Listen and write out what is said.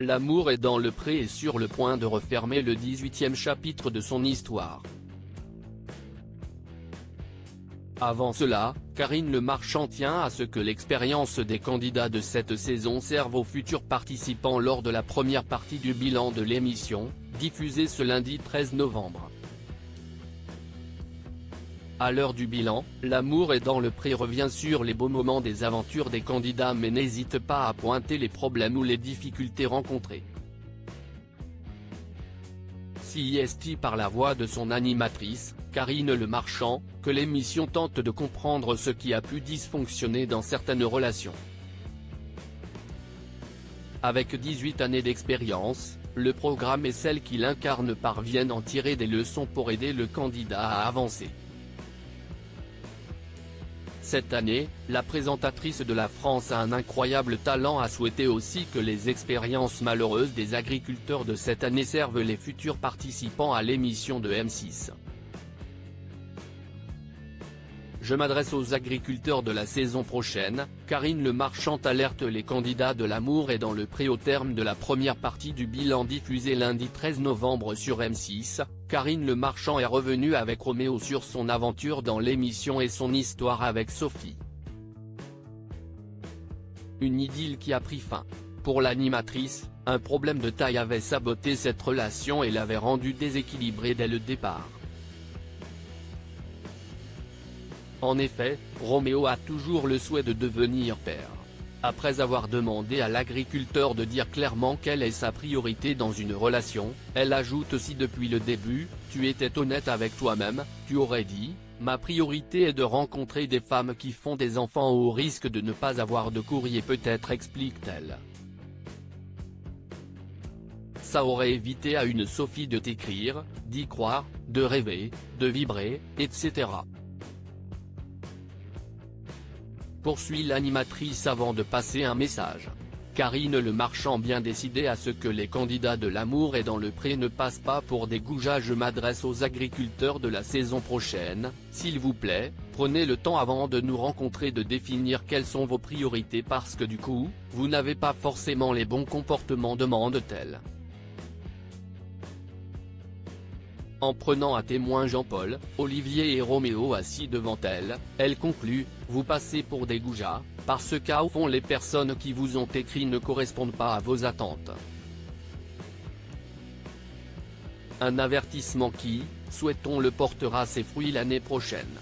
L'amour est dans le pré et sur le point de refermer le 18e chapitre de son histoire. Avant cela, Karine Le Marchand tient à ce que l'expérience des candidats de cette saison serve aux futurs participants lors de la première partie du bilan de l'émission, diffusée ce lundi 13 novembre. À l'heure du bilan, L'amour est dans le pré revient sur les beaux moments des aventures des candidats mais n'hésite pas à pointer les problèmes ou les difficultés rencontrées. C'est par la voix de son animatrice, Karine Le Marchand, que l'émission tente de comprendre ce qui a pu dysfonctionner dans certaines relations. Avec 18 années d'expérience, le programme et celle qui l'incarne parviennent à en tirer des leçons pour aider le candidat à avancer. Cette année, la présentatrice de La France a un incroyable talent à souhaiter aussi que les expériences malheureuses des agriculteurs de cette année servent les futurs participants à l'émission de M6. Je m'adresse aux agriculteurs de la saison prochaine, Karine Le Marchand alerte les candidats de L'amour et dans le pré au terme de la première partie du bilan diffusé lundi 13 novembre sur M6, Karine Le Marchand est revenue avec Roméo sur son aventure dans l'émission et son histoire avec Sophie. Une idylle qui a pris fin. Pour l'animatrice, un problème de taille avait saboté cette relation et l'avait rendue déséquilibrée dès le départ. En effet, Roméo a toujours le souhait de devenir père. Après avoir demandé à l'agriculteur de dire clairement quelle est sa priorité dans une relation, elle ajoute aussi depuis le début, tu étais honnête avec toi-même, tu aurais dit, ma priorité est de rencontrer des femmes qui font des enfants au risque de ne pas avoir de courrier peut-être explique-t-elle. Ça aurait évité à une Sophie de t'écrire, d'y croire, de rêver, de vibrer, etc. Poursuit l'animatrice avant de passer un message. Karine Le Marchand bien décidée à ce que les candidats de L'amour et dans le pré ne passent pas pour des goujats. Je m'adresse aux agriculteurs de la saison prochaine, s'il vous plaît, prenez le temps avant de nous rencontrer de définir quelles sont vos priorités parce que du coup, vous n'avez pas forcément les bons comportements demande-t-elle. En prenant à témoin Jean-Paul, Olivier et Roméo assis devant elle, elle conclut, vous passez pour des goujats, parce qu'au fond les personnes qui vous ont écrit ne correspondent pas à vos attentes. Un avertissement qui, souhaitons-le portera ses fruits l'année prochaine.